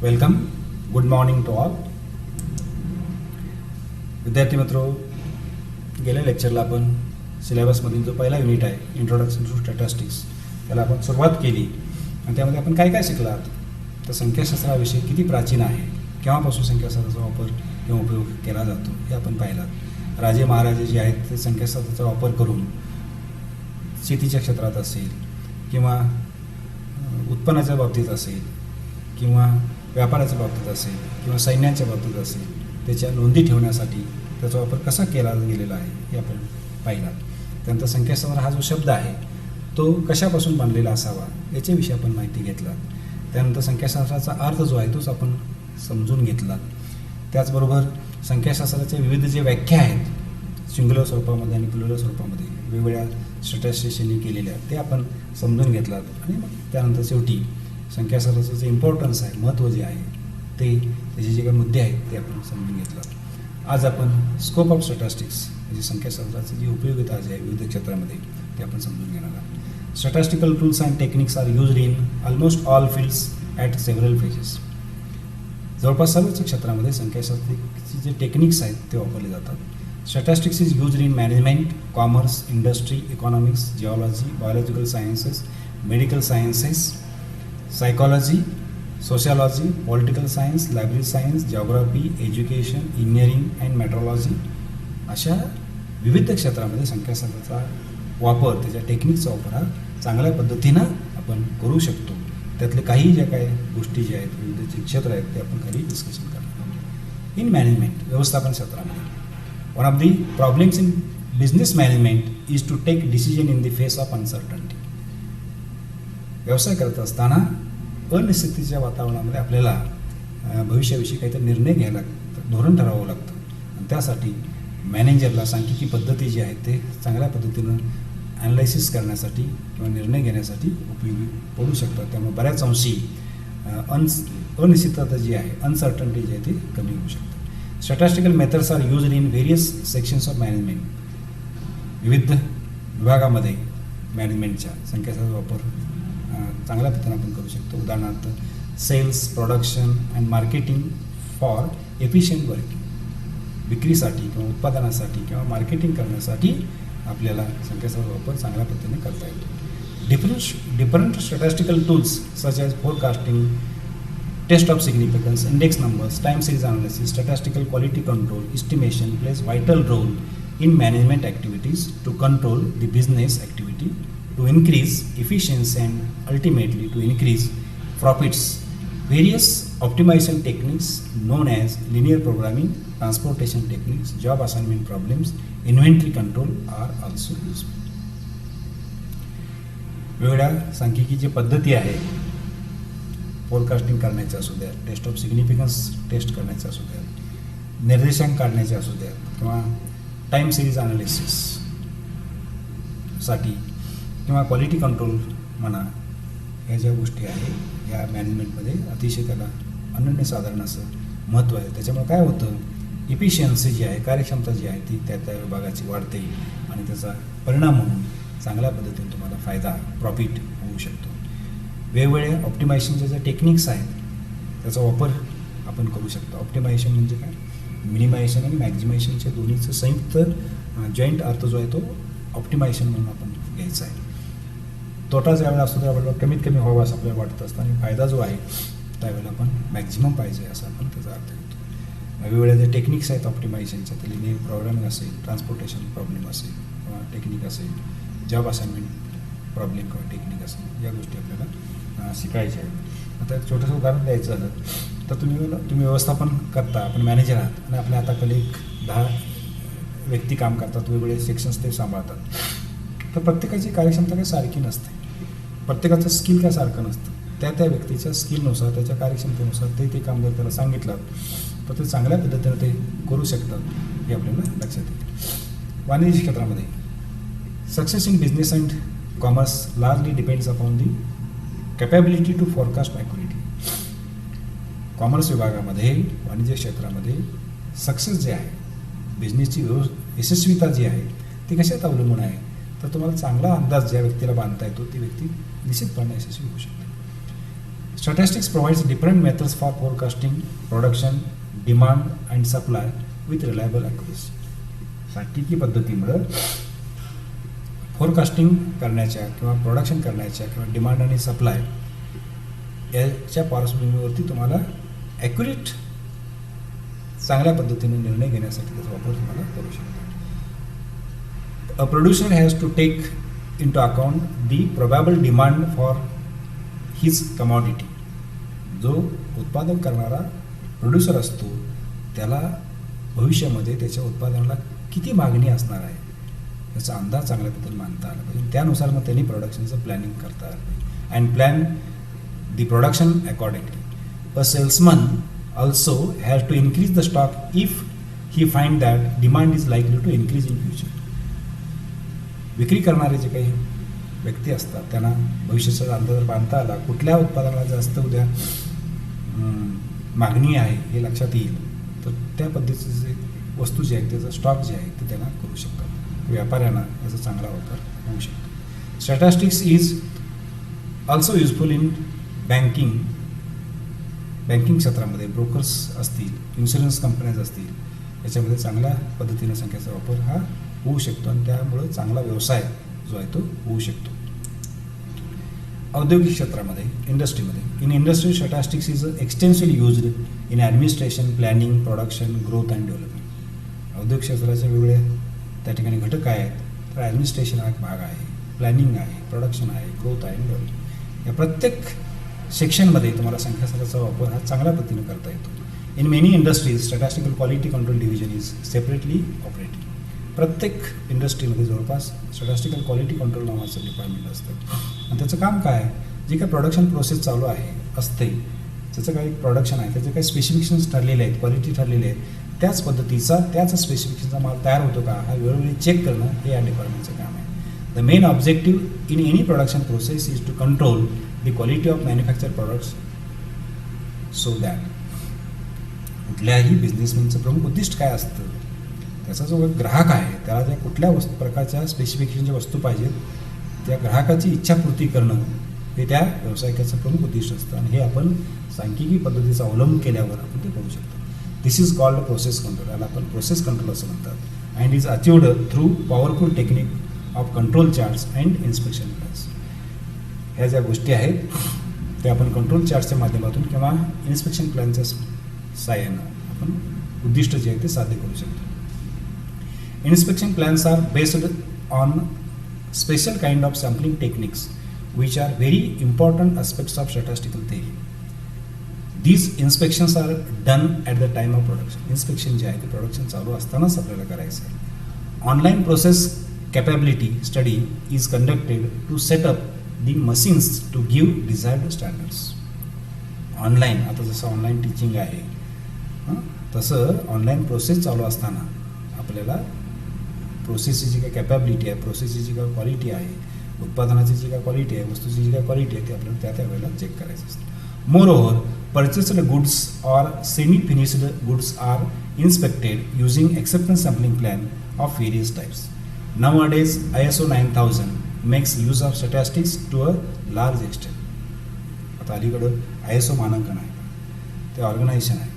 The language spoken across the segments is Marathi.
Welcome. Good morning to all. विद्यार्थी मित्रो, गेल्या लेक्चरला आपण सिलेबसमधील जो पहिला युनिट आहे इंट्रोडक्शन टू स्टॅटिस्टिक्स त्याला आपण सुरुवात केली आणि त्यामध्ये आपण काय काय शिकलात. तर संख्याशास्त्राविषयी किती प्राचीन आहे, केव्हापासून संख्याशास्त्राचा वापर किंवा उपयोग केला जातो हे आपण पाहिलात. राजे महाराजे जे आहेत ते संख्याशास्त्राचा वापर करून शेतीच्या क्षेत्रात असेल किंवा उत्पन्नाच्या बाबतीत असेल किंवा व्यापाराच्या बाबतीत असेल किंवा सैन्याच्या बाबतीत असेल त्याच्या नोंदी ठेवण्यासाठी त्याचा वापर कसा केला गेलेला आहे हे आपण पाहिला. त्यानंतर संख्याशास्त्र हा जो शब्द आहे तो कशापासून बनलेला असावा याच्याविषयी आपण माहिती घेतला. त्यानंतर संख्याशास्त्राचा अर्थ जो आहे तोच आपण समजून घेतला. त्याचबरोबर संख्याशास्त्राच्या विविध जे व्याख्या आहेत सिंग्युलर स्वरूपामध्ये आणि प्लुरल स्वरूपामध्ये वेगवेगळ्या स्टॅटिस्टिशियननी केलेल्या ते आपण समजून घेतलात. आणि मग त्यानंतर शेवटी संख्याशास्त्राचं जे इम्पॉर्टन्स आहे, महत्त्व जे आहे ते त्याचे जे काही मुद्दे आहेत ते आपण समजून घेतलात. आज आपण स्कोप ऑफ स्टॅटिस्टिक्स म्हणजे संख्याशास्त्राची जी उपयोगिता जी आहे विविध क्षेत्रामध्ये ते आपण समजून घेणार आहोत. Statistical tools and techniques are used in almost all fields at several phases. जवळपास सर्वच क्षेत्रामध्ये संख्याशास्त्राचे जे टेक्निक्स आहेत ते वापरले जातात. Statistics is used in management, commerce, industry, economics, geology, biological sciences, medical sciences, psychology, sociology, political science, library science, geography, education, engineering and metrology अशा विविध क्षेत्रामध्ये संख्याशास्त्राचा वापर, त्याच्या टेक्निकचा वापर हा चांगल्या पद्धतीनं आपण करू शकतो. त्यातले काही ज्या काही गोष्टी ज्या आहेत विविध जे क्षेत्र आहेत ते आपण काही डिस्कशन करणार आहोत. इन मॅनेजमेंट, व्यवस्थापन क्षेत्रामध्ये one of the problems in business management is to take decision in the face of uncertainty. व्यवसाय करत असताना अनिश्चिततेच्या वातावरणामध्ये आपल्याला भविष्याविषयी काहीतरी निर्णय घ्यायला लागतं, धोरण ठरवावं लागतं. आणि त्यासाठी मॅनेजरला सांख्यिकी पद्धती जी आहेत ते चांगल्या पद्धतीनं ॲनालायसिस करण्यासाठी किंवा निर्णय घेण्यासाठी उपयोगी पडू शकतात. त्यामुळे बऱ्याच अंशी अनिश्चितता जी आहे, अनसर्टनिटी जी आहे ती कमी होऊ शकते. Statistical methods are used in various sections of management. विविध विभागामध्ये मॅनेजमेंटच्या संख्याशास्त्राचा वापर चांगल्या पद्धतीने आपण करू शकतो. उदाहरणार्थ sales, production and marketing for efficient working. विक्रीसाठी किंवा उत्पादनासाठी किंवा मार्केटिंग करण्यासाठी आपल्याला संख्याशास्त्राचा वापर चांगल्या पद्धतीने करता येतो. Different statistical tools such as forecasting, test of significance, index numbers, time series analysis, statistical quality control, estimation plays vital role in management activities to control the business activity, to increase efficiency and ultimately to increase profits. Various optimization techniques known as linear programming, transportation techniques, job assignment problems, inventory control are also used. वेगवेगळ्या सांख्यिकीची पद्धती आहे, फोरकास्टिंग करण्याच्या असू द्या, टेस्ट ऑफ सिग्निफिकन्स टेस्ट करण्याच्या असू द्या, निर्देशांक काढण्याचे असू द्या किंवा टाईम सिरीज ॲनालिसिससाठी किंवा क्वालिटी कंट्रोल म्हणा, ह्या ज्या गोष्टी आहेत या मॅनेजमेंटमध्ये अतिशय त्याला अनन्यसाधारण असं महत्त्व आहे. त्याच्यामुळे काय होतं, इफिशियन्सी जी आहे, कार्यक्षमता जी आहे ती त्या त्या विभागाची वाढते आणि त्याचा परिणाम म्हणून चांगल्या पद्धतीने तुम्हाला फायदा, प्रॉफिट होऊ शकतो. वेगवेगळ्या ऑप्टिमायझेशनच्या ज्या टेक्निक्स आहेत त्याचा वापर आपण करू शकतो. ऑप्टिमायझेशन म्हणजे काय, मिनिमायझेशन आणि मॅक्झिमायझेशनच्या दोन्हीचं संयुक्त जॉईंट अर्थ जो आहे तो ऑप्टिमायझेशन म्हणून आपण घ्यायचा आहे. तोटा ज्यावेळेला असतो त्यावेळेला कमीत कमी व्हावा असं आपल्याला वाटतं असतं आणि फायदा जो आहे त्यावेळेला आपण मॅक्झिमम पाहिजे असं आपण त्याचा अर्थ घेतो. वेगवेगळ्या जे टेक्निक्स आहेत ऑप्टिमायझेशनच्या, ते लिनियर प्रोग्रामिंग असेल, ट्रान्सपोर्टेशन प्रॉब्लेम असेल किंवा टेक्निक असेल, जॉब असाइनमेंट प्रॉब्लेम किंवा टेक्निक असेल, या गोष्टी आपल्याला शिकायच्या आहेत. आता एक छोटंसं उदाहरण द्यायचं झालं तर तुम्ही व्यवस्थापन करता, आपण मॅनेजर आहात आणि आपल्या हाताखाली 10 व्यक्ती काम करतात, वेगवेगळे सेक्शन्स ते सांभाळतात. तर प्रत्येकाची कार्यक्षमता काही सारखी नसते, प्रत्येकाचं स्किल काय सारखं नसतं. त्या त्या व्यक्तीच्या स्किलनुसार, त्याच्या कार्यक्षमतेनुसार ते काम जर त्याला सांगितलं तर ते चांगल्या पद्धतीने ते करू शकतात हे आपल्याला लक्षात येते. वाणिज्य क्षेत्रामध्ये success in business and commerce largely depends upon the capability to forecast accurately. Commerce विभागामध्ये, वाणिज्य क्षेत्रामध्ये सक्सेस जे आहे, बिझनेसची यशस्वीता जी आहे ती कशात अवलंबून आहे, तर तुम्हाला चांगला अंदाज ज्या व्यक्तीला बांधता येतो ती व्यक्ती निश्चितपणे यशस्वी होऊ शकते. Statistics provides different methods for forecasting production, demand and supply with reliable accuracy. सांख्यिकी पद्धतीमुळे फोरकास्टिंग करण्याच्या किंवा प्रोडक्शन करण्याच्या किंवा डिमांड आणि सप्लाय याच्या पार्श्वभूमीवरती तुम्हाला ॲक्युरेट चांगल्या पद्धतीने निर्णय घेण्यासाठी त्याचा वापर तुम्हाला करू शकता. A producer has to take into account the probable demand for his commodity. जो उत्पादन करणारा प्रोड्युसर असतो त्याला भविष्यामध्ये त्याच्या उत्पादनाला किती मागणी असणार आहे याचा अंदाज चांगल्या पद्धतीने मानता आला पाहिजे. त्यानुसार मग त्यांनी प्रोडक्शनचं प्लॅनिंग करता आलं पाहिजे and plan the production accordingly. A salesman also has to increase the stock if he find that demand is likely to increase in future. विक्री करणारे जे काही व्यक्ती असतात त्यांना भविष्याचा अंदाज बांधता आला कुठल्या उत्पादनाला जास्त उद्या मागणी आहे हे लक्षात येईल तर त्या पद्धतीचे जे वस्तू जे आहेत त्याचा स्टॉक जे आहे ते त्यांना करू शकतात. व्यापाऱ्यांना याचा चांगला वापर होऊ शकतो. Statistics is also useful in banking क्षेत्रामध्ये. ब्रोकर्स असतील, इन्शुरन्स कंपन्याज असतील, याच्यामध्ये चांगल्या पद्धतीने संख्येचा वापर हा होऊ शकतो आणि त्यामुळे चांगला व्यवसाय जो आहे तो होऊ शकतो. औद्योगिक क्षेत्रामध्ये, इंडस्ट्रीमध्ये, in industry statistics is extensively used in administration, planning, production, growth and development. औद्योगिक क्षेत्राचे वेगवेगळे त्या ठिकाणी घटक काय आहेत तर ॲडमिनिस्ट्रेशन हा एक भाग आहे, प्लॅनिंग आहे, प्रोडक्शन आहे, ग्रोथ आहे आणि डेव्हलपमेंट. या प्रत्येक सेक्शनमध्ये तुम्हाला संख्याशास्त्राचा वापर हा चांगल्या पद्धतीने करता येतो. In many industries statistical quality control division is separately operating. प्रत्येक इंडस्ट्रीमध्ये जवळपास स्टॅटिस्टिकल क्वालिटी कंट्रोल नावाचं डिपार्टमेंट असतं आणि त्याचं काम काय आहे जे काही प्रोडक्शन प्रोसेस चालू आहे असते त्याचं काही प्रोडक्शन आहे त्याचे काही स्पेसिफिकेशन्स ठरलेले आहेत, क्वालिटी ठरलेले आहेत, त्याच पद्धतीचा त्याच स्पेसिफिकेशनचा माल तयार होतो का हा वेळोवेळी चेक करणं हे या डिपार्टमेंटचं काम आहे. The main objective in any production process is to control the quality of manufacture products so that. कुठल्याही बिझनेसमॅनचं प्रमुख उद्दिष्ट काय असतं त्याचा जो ग्राहक आहे त्याला ज्या कुठल्या प्रकारच्या स्पेसिफिकेशनच्या वस्तू पाहिजेत त्या ग्राहकाची इच्छापूर्ती करणं हे त्या व्यावसायिकाचं प्रमुख उद्दिष्ट असतं आणि हे आपण सांख्यिकी पद्धतीचा अवलंब केल्यावर आपण ते करू शकतो. दिस इज कॉल्ड प्रोसेस कंट्रोल. याला आपण प्रोसेस कंट्रोल असं म्हणतात and is अचिव्ड through powerful technique of control charts and inspection plans. ह्या ज्या गोष्टी आहेत त्या आपण कंट्रोल चार्टच्या माध्यमातून किंवा इन्स्पेक्शन प्लॅनच्या साहाय्यानं आपण उद्दिष्ट जे आहे ते साध्य करू शकतो. Inspection plans are based on special kind of sampling techniques which are very important aspects of statistical theory. These inspections are done at the time of production. Inspection जे आहे ते प्रोडक्शन चालू असतानाच आपल्याला करायचं आहे. Online process capability study is conducted to set up the machines to give desired standards. Online आता जसं ऑनलाईन टीचिंग आहे तसं ऑनलाईन प्रोसेस चालू असताना आपल्याला प्रोसेसची जी काय कॅपॅबिलिटी आहे, प्रोसेसची जी काय क्वालिटी आहे, उत्पादनाची जी काय क्वालिटी आहे, वस्तूची जी काय क्वालिटी आहे ती आपल्याला त्या वेळेला चेक करायचं असतं. Moreover purchased goods or semi finished goods are inspected using acceptance sampling plan of various types. Nowadays ISO 9000 makes use of statistics to a large extent. आता अलीकडं ISO मानांकन आहे ते ऑर्गनायझेशन आहे.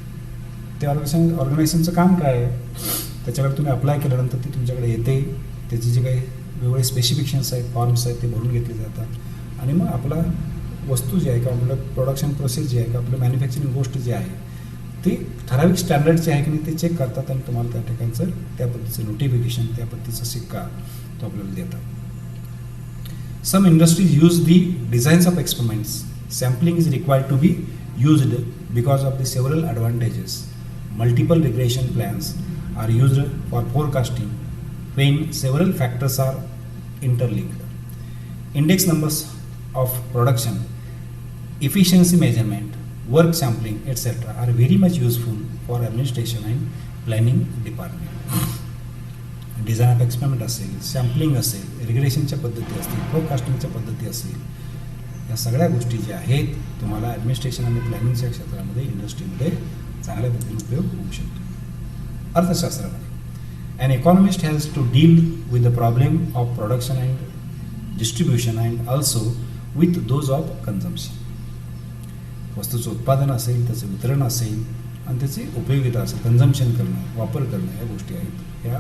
ते ऑर्गनायझेशनचं काम काय आहे त्याच्याकडे तुम्ही अप्लाय केल्यानंतर ती तुमच्याकडे येते, त्याची जे काही वेगवेगळे स्पेसिफिकेशन्स आहेत, फॉर्म्स आहेत ते भरून घेतले जातात आणि मग आपला वस्तू जी आहे का आपलं प्रोडक्शन प्रोसेस जी आहे का आपलं मॅन्युफॅक्चरिंग गोष्ट जी आहे ती ठराविक स्टँडर्डची आहे की नाही ते चेक करतात आणि तुम्हाला त्या ठिकाणचं त्या पद्धतीचं नोटिफिकेशन, त्या पद्धतीचा सिक्का तो आपल्याला देतात. Some industries use the designs of experiments. Sampling is required to be used because of the several advantages. Multiple regression plans are used for forecasting when several factors are interlinked. Index numbers of production, efficiency measurement, work sampling, etc. are very much useful for administration and planning department. Design of experiment असेल, सॅम्पलिंग असेल, रिग्रेशनच्या पद्धती असतील, फोरकास्टिंगच्या पद्धती असतील, या सगळ्या गोष्टी ज्या आहेत तुम्हाला ॲडमिनिस्ट्रेशन आणि प्लॅनिंगच्या क्षेत्रामध्ये इंडस्ट्रीमध्ये चांगल्या पद्धतीने उपयोग होऊ शकतो. अर्थशास्त्रामध्ये an economist has to deal with the problem of production and distribution and also with those of consumption. वस्तूचं उत्पादन असेल, त्याचं वितरण असेल आणि त्याची उपयोगिता असेल, कन्झम्पशन करणं, वापर करणं, या गोष्टी आहेत. या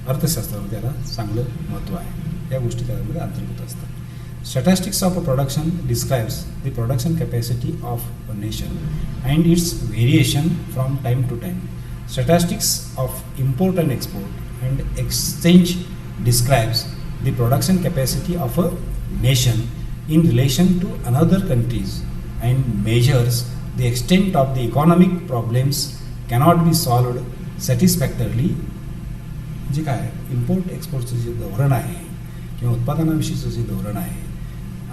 अर्थशास्त्रामध्ये त्याला चांगलं महत्त्व आहे. या गोष्टी त्यामध्ये अंतर्भूत असतात. Statistics of a production describes the production capacity of a nation and its variation from time to time. Statistics of import and export and exchange describes the production capacity of a nation in relation to another countries and measures the extent of the economic problems cannot be solved satisfactorily. जे काय इम्पोर्ट एक्सपोर्टचं जे धोरण आहे किंवा उत्पादनाविषयीचं जे धोरण आहे,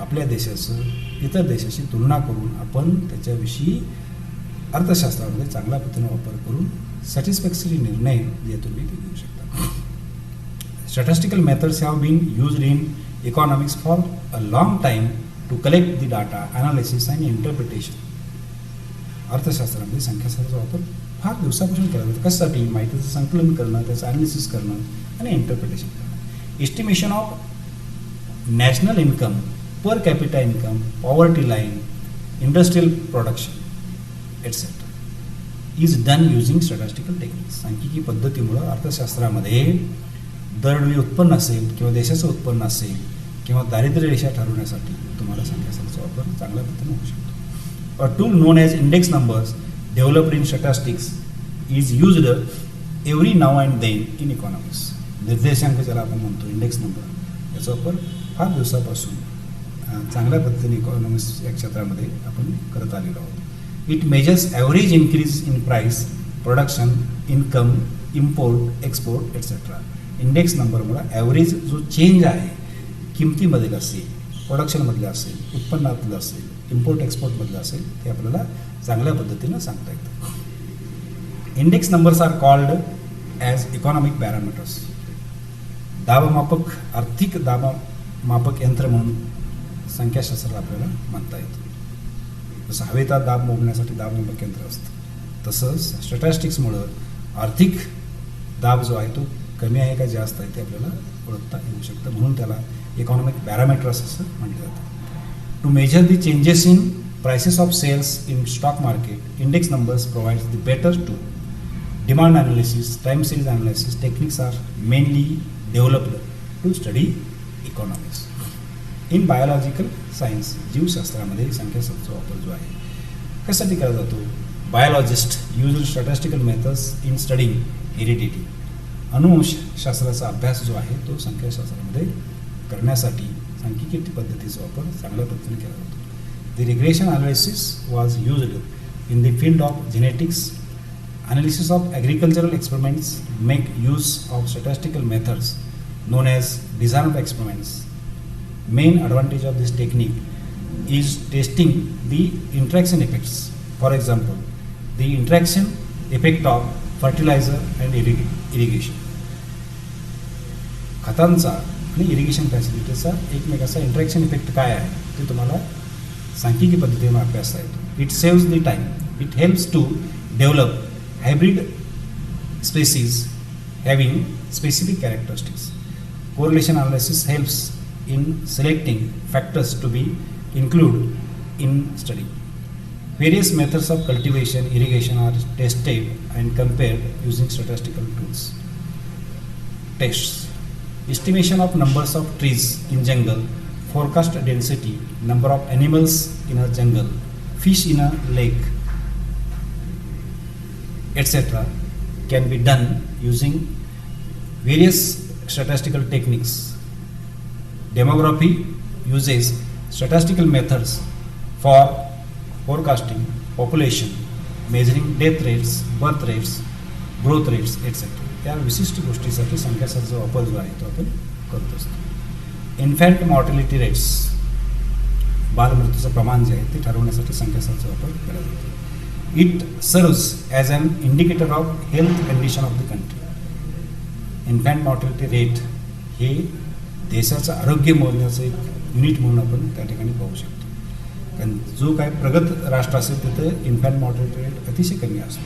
आपल्या देशाचं इतर देशाशी तुलना करून आपण त्याच्याविषयी अर्थशास्त्रामध्ये चांगल्या पद्धतीने वापर करून सॅटिस्फॅक्टरी निर्णय जे तुम्ही ते घेऊ शकता. Statistical methods have been used in economics for a long time to collect the data, analysis and interpretation. अर्थशास्त्रामध्ये संख्याशास्त्राचा वापर फार दिवसापासून केला जातो. कशासाठी? माहितीचं संकलन करणं, त्याचं ॲनालिसिस करणं आणि इंटरप्रिटेशन करणं. Estimation of national income, per capita income, poverty line, industrial production, etc. is done using statistical techniques. सांख्यिकी पद्धतीमुळं अर्थशास्त्रामध्ये दरडोई उत्पन्न असेल किंवा देशाचं उत्पन्न असेल किंवा दारिद्र्य रेषा ठरवण्यासाठी तुम्हाला संख्याशास्त्राचा वापर चांगल्या पद्धतीने होऊ शकतो. A tool known as index numbers developed in statistics is used every now and then in economics. निर्देशांक ज्याला आपण म्हणतो, इंडेक्स नंबर, याचा वापर फार दिवसापासून चांगल्या पद्धतीने इकॉनॉमिक्स या क्षेत्रामध्ये आपण करत आलेलो आहोत. It measures average increase in price, production, income, import, export, etcetera. Index नंबरमुळे ॲव्हरेज जो चेंज आहे किमतीमधील असेल, प्रोडक्शनमधलं असेल, उत्पन्नातलं असेल, इम्पोर्ट एक्सपोर्टमधलं असेल, ते आपल्याला चांगल्या पद्धतीनं सांगता येतं. Index numbers are called as economic parameters. दाबमापक, आर्थिक दाबमापक यंत्र म्हणून संख्याशास्त्राला आपल्याला म्हणता येतं. जसं हवेचा दाब मोजण्यासाठी दाबमापक यंत्र असतं, तसंच स्टॅटिस्टिक्समुळं आर्थिक दाब जो आहे तो कमी आहे का जास्त आहे ते आपल्याला ओळखता येऊ शकतं. म्हणून त्याला इकॉनॉमिक पॅरामीटर्स असं म्हटलं जातं. To measure the changes in prices of sales in stock market, index numbers provides the better to demand analysis, time series analysis techniques are mainly developed to study economics. In biological science, जीवशास्त्रामध्ये संख्याशास्त्राचा वापर जो आहे कशासाठी केला जातो? Biologist use statistical methods in studying heredity. अनुवंशशास्त्राचा अभ्यास जो आहे तो संख्याशास्त्रामध्ये करण्यासाठी सांख्यिकी पद्धतीचा वापर चांगल्या पद्धतीने केला जातो. The regression analysis was used in the field of genetics. Analysis of agricultural experiments make use of statistical methods known as design of experiments. Main advantage of this technique is testing the interaction effects. For example, the interaction effect of fertilizer and irrigation. खतांचा आणि इरिगेशन फॅसिलिटीचा एकमेकाचा इंटरॅक्शन इफेक्ट काय आहे ते तुम्हाला सांख्यिकी पद्धतीने अभ्यासता येतो. It saves the time. It helps to develop hybrid species having specific characteristics. Correlation analysis helps in selecting factors to be included in study. Various methods of cultivation, irrigation are tested and compared using statistical tools. Tests: estimation of numbers of trees in jungle, forecast density, number of animals in a jungle, fish in a lake, etc. can be done using various statistical techniques. Demography uses statistical methods for forecasting population, measuring death rates, birth rates, growth rates, etc. त्या विशिष्ट गोष्टीसाठी संख्याशास्त्राचा वापर जो आहे तो आपण करत असतो. इन्फॅन्ट मॉर्टॅलिटी रेट्स, बालमृत्यूचं प्रमाण जे आहे ते ठरवण्यासाठी संख्याशास्त्राचा वापर केला जातो. It serves as an indicator of health condition of the country. Infant mortality rate हे देशाचं आरोग्य मोजण्याचं एक युनिट म्हणून आपण त्या ठिकाणी पाहू शकतो. कारण जो काय प्रगत राष्ट्र असेल तिथं इन्फॅन्ट मॉर्टॅलिटी रेट अतिशय कमी असतो.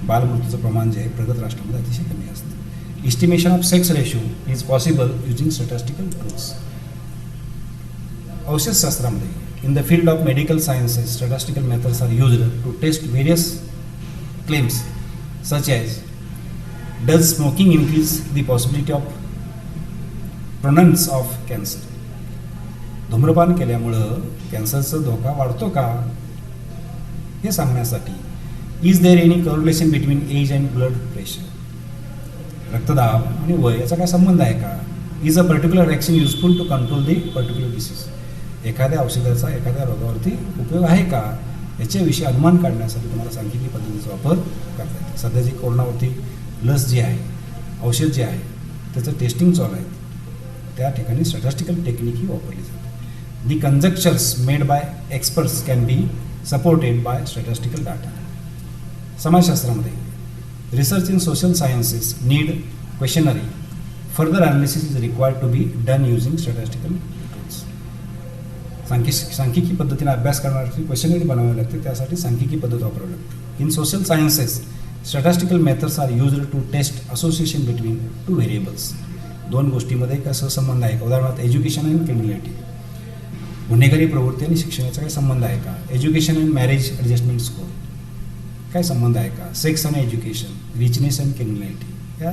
बालमृत्यूचं प्रमाण जे आहे प्रगत राष्ट्रामध्ये अतिशय कमी असतं. Estimation of sex ratio is possible using statistical tools. औषधशास्त्रामध्ये In the field of medical sciences, statistical methods are used to test various claims such as, does smoking increase the possibility of prevalence of cancer? धूम्रपान केल्यामुळं कॅन्सरचा धोका वाढतो का हे सांगण्यासाठी. Is there any correlation between age and blood pressure? रक्तदाब आणि वय याचा काय संबंध आहे का? Is a particular vaccine useful to control the particular disease? एखाद्या औषधाचा एखाद्या रोगावरती उपयोग आहे का याच्याविषयी अनुमान काढण्यासाठी तुम्हाला सांख्यिकी पद्धतीचा वापर करता येतो. सध्या जी कोरोनावरती लस जी आहे, औषध जे आहे त्याचं टेस्टिंग चालू आहे, त्या ठिकाणी स्टॅटिस्टिकल टेक्निक ही वापरली जाते. The conjectures made by experts can be supported by statistical data. समाजशास्त्रामध्ये research in social sciences need questionnaire. Further analysis is required to be done using statistical tools. सांख्यिकी पद्धतीने अभ्यास करण्यासाठी क्वेश्चनरी बनावे लागते, त्यासाठी सांख्यिकी पद्धत वापरावी लागते. In social sciences statistical methods are used to test association between two variables. दोन गोष्टीमध्ये कसं संबंध आहे का? उदाहरणार्थ एज्युकेशन अँड क्रिमिनॅलिटी, गुन्हेगारी प्रवृत्ती आणि शिक्षणाचा काय संबंध आहे का? Education and marriage adjustment score काय संबंध आहे का? सेक्स आणि एज्युकेशन, रिचनेस अँड क्रिमिनॅलिटी, या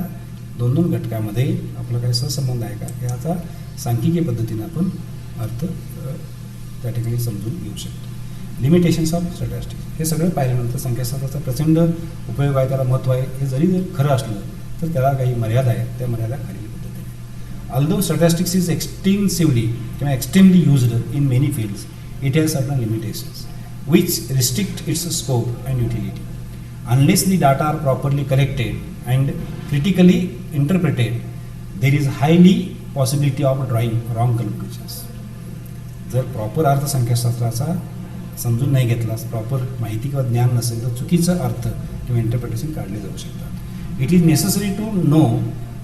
दोन दोन घटकामध्ये आपला काय सहसंबंध आहे का याचा सांख्यिकी पद्धतीने आपण अर्थ त्या ठिकाणी समजून घेऊ शकतो. लिमिटेशन्स ऑफ स्टॅटिस्टिक्स हे सगळं पाहिल्यानंतर संख्याशास्त्राचा प्रचंड उपयोग आहे, त्याला महत्त्व आहे, हे जरी खरं असलं तर त्याला काही मर्यादा आहेत, त्या मर्यादा खालील पद्धतीने. ऑल्दो स्टॅटिस्टिक्स इज एक्सटेन्सिव्हली किंवा extremely used in many fields, it has certain limitations which restrict its scope and utility. Unless the data are properly collected and critically interpreted, there is highly possibility of drawing wrong conclusions. जर प्रॉपर अर्थ संख्याशास्त्राचा समजून नाही घेतला, प्रॉपर माहिती किंवा ज्ञान नसेल तर चुकीचं अर्थ किंवा इंटरप्रिटेशन काढले जाऊ शकतात. It is necessary to know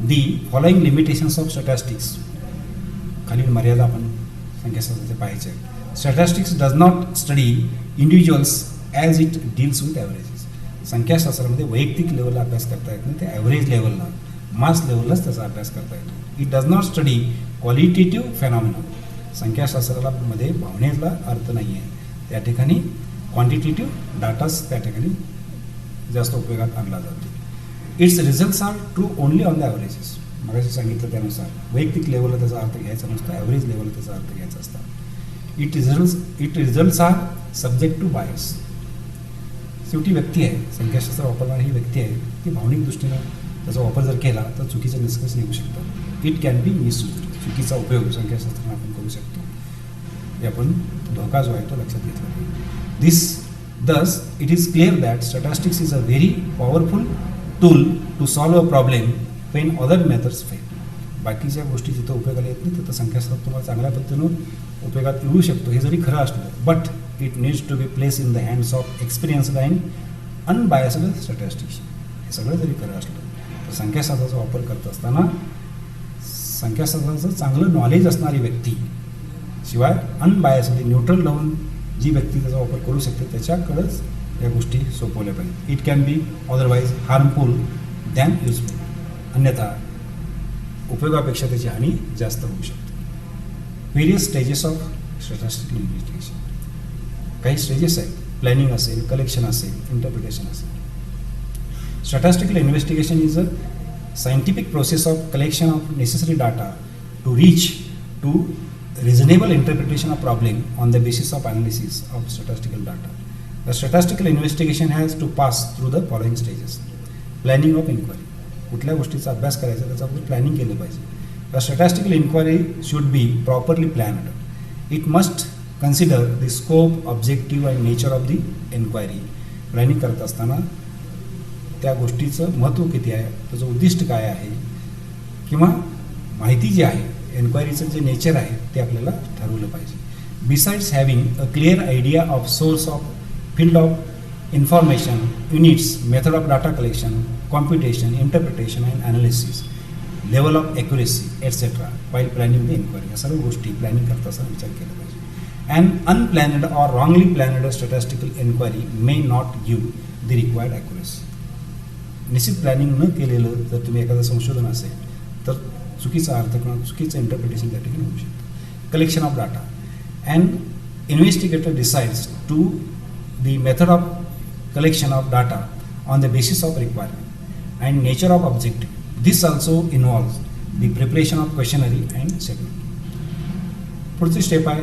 the following limitations of statistics. खालील मर्यादा आपण संख्याशास्त्राचे पाहायचे आहेत. Statistics does not study individuals as it deals with averages. संख्याशास्त्रामध्ये वैयक्तिक लेवलला अभ्यास करता येत नाही, ते ॲव्हरेज लेवलला, मास लेवललाच त्याचा अभ्यास करता येतो. It does not study qualitative phenomena. संख्याशास्त्राला मध्ये भावनेला अर्थ नाही आहे, त्या ठिकाणी क्वांटिटेटिव्ह डाटाच त्या ठिकाणी जास्त उपयोगात आणला जातो. Its results are true only on the averages. मगाशी सांगितलं त्यानुसार वैयक्तिक लेवलला त्याचा अर्थ घ्यायचा नसतो, ॲव्हरेज लेवलला त्याचा अर्थ घ्यायचा असतो. It results are subject to bias. शेवटी व्यक्ती आहे, संख्याशास्त्र वापरणारी ही व्यक्ती आहे, ती भावनिक दृष्टीनं त्याचा वापर जर केला तर चुकीचा निष्कर्ष निघू शकतात. It can B misused. चुकीचा उपयोग संख्याशास्त्राने आपण करू शकतो, हे आपण धोका जो आहे तो लक्षात घेतला पाहिजे. Thus, it is clear that statistics is a very powerful tool to solve a problem when other methods fail. बाकीच्या गोष्टी जिथं उपयोगाला येत नाही तिथं संख्याशास्त्र तुम्हाला चांगल्या पद्धतीनं उपयोगात येऊ शकतो, हे जरी खरं असलं. But it needs to be place in the hands of experienced and unbiased statistician. हे सगळं जरी खरं असलं तर संख्याशास्त्राचा वापर करत असताना संख्याशास्त्राचं चांगलं नॉलेज असणारी व्यक्ती, शिवाय अनबायस्डली न्यूट्रल राहून जी व्यक्ती त्याचा वापर करू शकते त्याच्याकडंच या गोष्टी सोपवल्या पाहिजे. It can be otherwise harmful than useful. अन्यथा उपयोगापेक्षा त्याची हानी जास्त होऊ शकते. Various stages of statistical investigation. काही स्टेजेस आहेत, प्लॅनिंग असेल, कलेक्शन असेल, इंटरप्रिटेशन असेल. Statistical investigation is a scientific process of collection of necessary data to reach to reasonable interpretation of problem on the basis of analysis of statistical data. The statistical investigation has to pass through the following stages. Planning of inquiry. कुठल्या गोष्टीचा अभ्यास करायचा त्याचा आपण प्लॅनिंग केलं पाहिजे. The statistical inquiry should be properly planned. It must consider the scope, objective and nature of the inquiry. Planning करत असताना त्या गोष्टीचं महत्त्व किती आहे, त्याचं उद्दिष्ट काय आहे, किंवा माहिती जी आहे एन्क्वायरीचं जे नेचर आहे ते आपल्याला ठरवलं पाहिजे. Besides having a clear idea of source of field of information, units, method of data collection, computation, interpretation and analysis, level of accuracy etcetera while planning the inquiry. या सर्व गोष्टी प्लॅनिंग करता असताना विचार केला पाहिजे. And unplanned or wrongly planned statistical enquiry may not give the required accuracy. निश्चित प्लॅनिंग न केलेलं जर तुम्ही एखादं संशोधन असेल तर चुकीचा अर्थ किंवा चुकीचं इंटरप्रिटेशन त्या ठिकाणी होऊ शकतं. Collection of data. And investigator decides to the method of collection of data on the basis of requirement and nature of objective. This also involves the preparation of questionnaire and segment. पुढची स्टेप आहे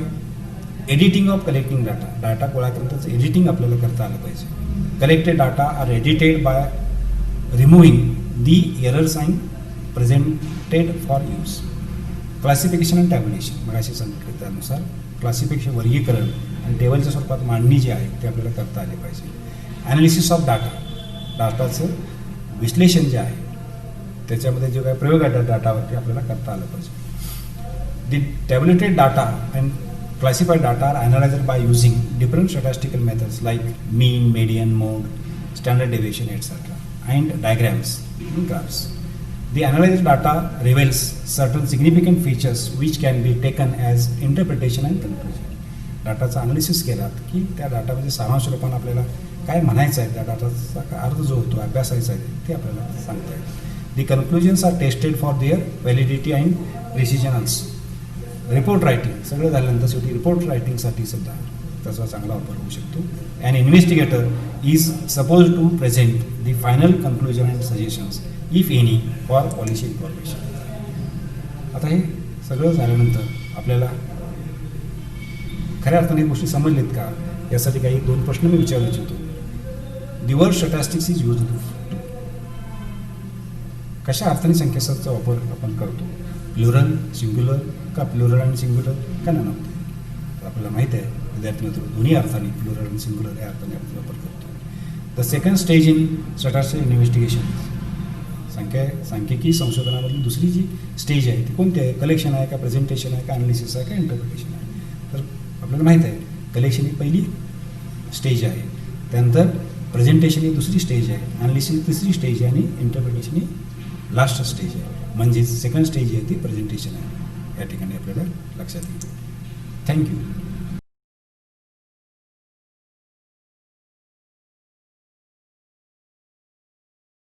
editing of collecting data. Data गोळा केल्यानंतर एडिटिंग आपल्याला करता आलं पाहिजे. Collected data are edited by removing the errors and presented for use. Classification and tabulation मग अशी सांगितलं त्यानुसार क्लासिफिकेशन वर्गीकरण आणि टेबलच्या स्वरूपात मांडणी जी आहे ते आपल्याला करता आले पाहिजे. ॲनालिसिस ऑफ डाटा, डाटाचं विश्लेषण जे आहे त्याच्यामध्ये जे काही प्रयोग आहे डाटावरती आपल्याला करता आलं पाहिजे. The tabulated data and classified data are analyzed by using different statistical methods like mean, median, mode, standard deviation, etc. and diagrams and graphs. The analyzed data reveals certain significant features which can be taken as interpretation and conclusion. डाटाचा अनालिसिस केलात की त्या डाटामध्ये सारांश रूपाने आपल्याला काय म्हणायचं आहे, त्या डाटाचा अर्थ जो होतो अभ्यासायचा आहे ते आपल्याला सांगता येईल. The conclusions are tested for their validity and precision also. Report writing सगळं झाल्यानंतर शेवटी रिपोर्ट रायटिंगसाठी सुद्धा त्याचा चांगला वापर होऊ शकतो. And investigator is suppose to present the final conclusion and suggestions if any for policy information. आता हे सगळं झाल्यानंतर आपल्याला खऱ्या अर्थाने गोष्टी समजलेत का यासाठी काही 2 प्रश्न मी विचारू इच्छितो. The word statistics is use to. कशा अर्थाने संख्याशास्त्राचा वापर आपण करतो? प्लुरल, सिंग्युलर का प्लुरल आणि सिंग्युलर का ना नव्हते? तर आपल्याला माहीत आहे विद्यार्थी मित्र दोन्ही अर्थाने प्लुरल आणि सिंग्युलर या अर्थाने आपण वापर करतो. The second stage in statistical investigation, सांख्यिकी संशोधनामधली दुसरी जी स्टेज आहे ती कोणती आहे? कलेक्शन आहे का, प्रेझेंटेशन आहे का, अनालिसिस आहे का, इंटरप्रिटेशन आहे? तर आपल्याला माहीत आहे कलेक्शन ही पहिली स्टेज आहे, त्यानंतर प्रेझेंटेशन ही दुसरी स्टेज आहे, अनालिसिस तिसरी स्टेज आहे आणि इंटरप्रिटेशन ही लास्ट स्टेज आहे. म्हणजे सेकंड स्टेज आहे ती प्रेझेंटेशन आहे. या ठिकाणी आपल्याला लक्षात येईल. थँक्यू.